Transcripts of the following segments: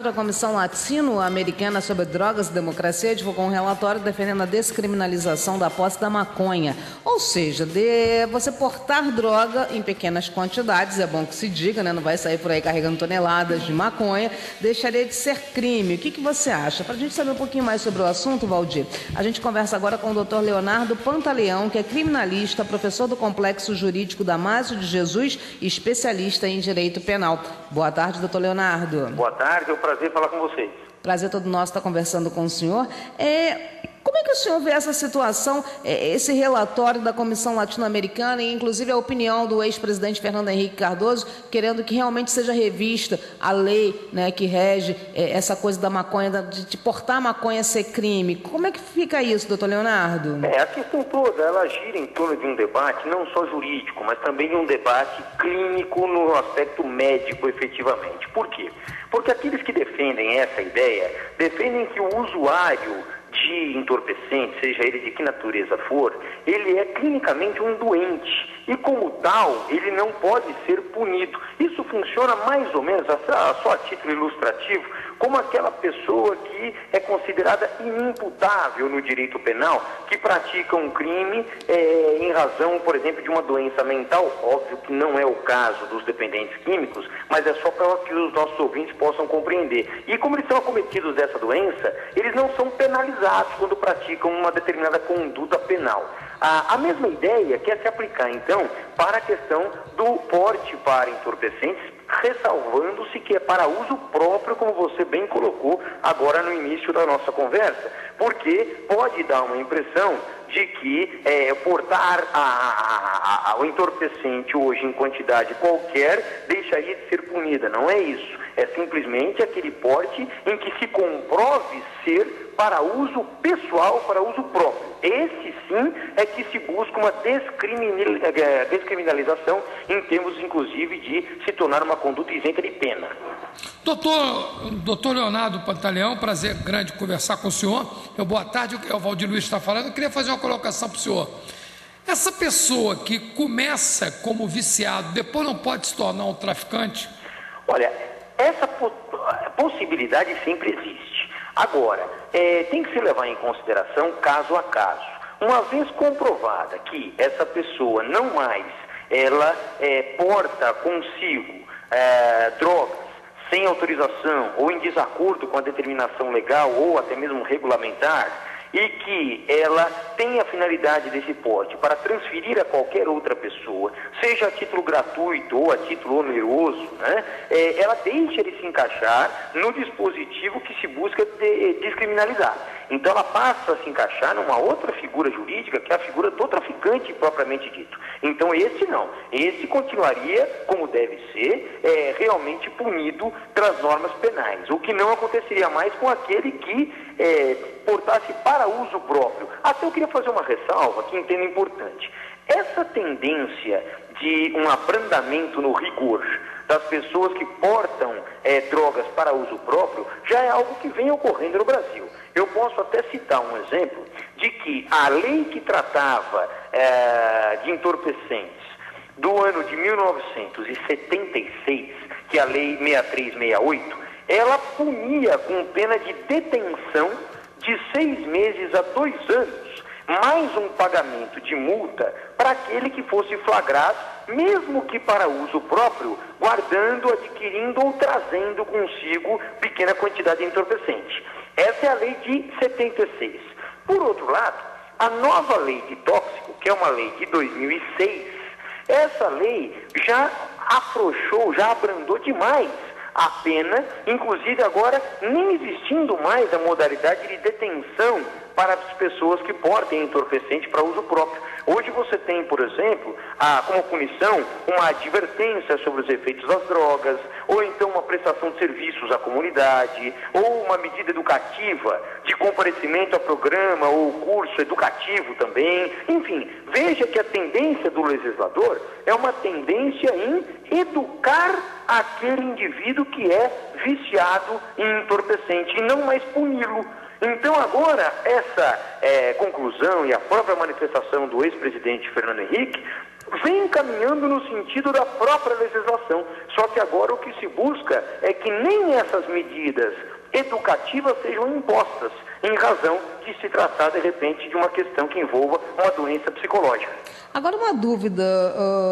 A Comissão Latino-Americana sobre Drogas e Democracia divulgou um relatório defendendo a descriminalização da posse da maconha. Ou seja, de você portar droga em pequenas quantidades, é bom que se diga, né? Não vai sair por aí carregando toneladas de maconha, deixaria de ser crime. O que você acha? Para a gente saber um pouquinho mais sobre o assunto, Valdir, a gente conversa agora com o Dr. Leonardo Pantaleão, que é criminalista, professor do Complexo Jurídico Damásio de Jesus e especialista em Direito Penal. Boa tarde, doutor Leonardo. Boa tarde, é um prazer falar com vocês. Prazer todo nosso estar conversando com o senhor. Como é que o senhor vê essa situação, esse relatório da Comissão Latino-Americana e, inclusive, a opinião do ex-presidente Fernando Henrique Cardoso, querendo que realmente seja revista a lei, né, que rege essa coisa da maconha, de portar maconha ser crime? Como é que fica isso, doutor Leonardo? A questão toda, ela gira em torno de um debate não só jurídico, mas também um debate clínico no aspecto médico, efetivamente. Por quê? Porque aqueles que defendem essa ideia, defendem que o usuário de entorpecente, seja ele de que natureza for, ele é clinicamente um doente e, como tal, ele não pode ser punido. Isso funciona mais ou menos, só a título ilustrativo, como aquela pessoa que é considerada inimputável no direito penal, que pratica um crime em razão, por exemplo, de uma doença mental. Óbvio que não é o caso dos dependentes químicos, mas é só para que os nossos ouvintes possam compreender. E como eles são acometidos dessa doença, eles não são penalizados quando praticam uma determinada conduta penal. A mesma ideia quer se aplicar, então, para a questão do porte para entorpecentes, ressalvando-se que é para uso próprio, como você bem colocou agora no início da nossa conversa, porque pode dar uma impressão de que portar o entorpecente hoje em quantidade qualquer deixaria de ser punida. Não é isso. É simplesmente aquele porte em que se comprove ser para uso pessoal, para uso próprio. Esse sim é que se busca uma descriminalização em termos, inclusive, de se tornar uma conduta isenta de pena. Doutor Leonardo Pantaleão, prazer grande conversar com o senhor. Boa tarde, é o Valdir Luiz está falando. Eu queria fazer uma colocação para o senhor. Essa pessoa que começa como viciado, depois não pode se tornar um traficante? Olha, essa possibilidade sempre existe. Agora, tem que se levar em consideração caso a caso. Uma vez comprovada que essa pessoa não mais porta consigo drogas sem autorização ou em desacordo com a determinação legal ou até mesmo regulamentar, e que ela tem a finalidade desse porte para transferir a qualquer outra pessoa, seja a título gratuito ou a título oneroso, né, ela deixa de se encaixar no dispositivo que se busca descriminalizar. Então ela passa a se encaixar numa outra figura jurídica, que é a figura do traficante propriamente dito. Então esse não, esse continuaria, como deve ser, realmente punido pelas normas penais, o que não aconteceria mais com aquele que portasse para uso próprio. Até eu queria fazer uma ressalva que entendo importante. Essa tendência de um abrandamento no rigor das pessoas que portam drogas para uso próprio já é algo que vem ocorrendo no Brasil. Eu posso até citar um exemplo de que a lei que tratava de entorpecentes do ano de 1976, que é a Lei 6368, ela punia com pena de detenção de 6 meses a 2 anos, mais um pagamento de multa para aquele que fosse flagrado, mesmo que para uso próprio, guardando, adquirindo ou trazendo consigo pequena quantidade de entorpecente. Essa é a lei de 76. Por outro lado, a nova lei de tóxico, que é uma lei de 2006, essa lei já afrouxou, já abrandou demais a pena, inclusive agora nem existindo mais a modalidade de detenção para as pessoas que portem entorpecente para uso próprio. Hoje você tem, por exemplo, como punição, uma advertência sobre os efeitos das drogas, ou então uma prestação de serviços à comunidade, ou uma medida educativa de comparecimento a programa ou curso educativo também. Enfim, veja que a tendência do legislador é uma tendência em educar aquele indivíduo que é viciado em entorpecente e não mais puni-lo. Então agora essa conclusão e a própria manifestação do ex-presidente Fernando Henrique vem caminhando no sentido da própria legislação. Só que agora o que se busca é que nem essas medidas educativas sejam impostas, em razão de se tratar, de repente, de uma questão que envolva uma doença psicológica. Agora, uma dúvida,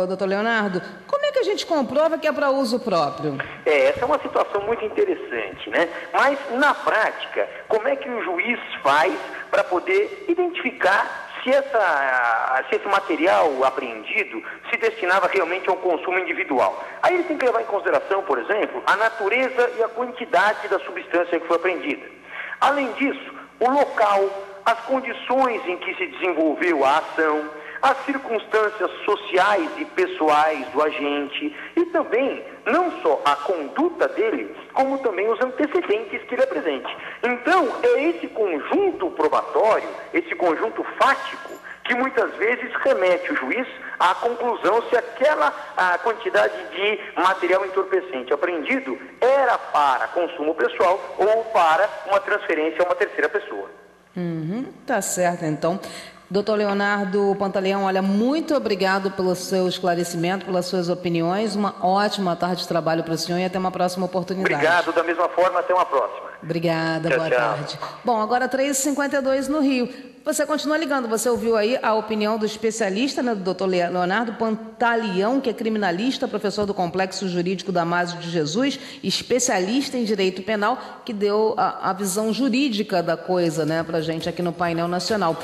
doutor Leonardo, como é que a gente comprova que é para uso próprio? Essa é uma situação muito interessante, né? Mas, na prática, como é que o juiz faz para poder identificar se esse material apreendido se destinava realmente ao consumo individual? Aí ele tem que levar em consideração, por exemplo, a natureza e a quantidade da substância que foi apreendida. Além disso, o local, as condições em que se desenvolveu a ação, as circunstâncias sociais e pessoais do agente e também não só a conduta dele, como também os antecedentes que ele apresente. Então, é esse conjunto probatório, esse conjunto fático, que muitas vezes remete o juiz à conclusão se a quantidade de material entorpecente apreendido era para consumo pessoal ou para uma transferência a uma terceira pessoa. Tá certo, então. Doutor Leonardo Pantaleão, olha, muito obrigado pelo seu esclarecimento, pelas suas opiniões. Uma ótima tarde de trabalho para o senhor e até uma próxima oportunidade. Obrigado, da mesma forma, até uma próxima. Obrigada, boa tarde. Bom, agora 3h52 no Rio. Você continua ligando, você ouviu aí a opinião do especialista, né, do doutor Leonardo Pantaleão, que é criminalista, professor do Complexo Jurídico Damásio de Jesus, especialista em direito penal, que deu a visão jurídica da coisa, né, para a gente aqui no painel nacional.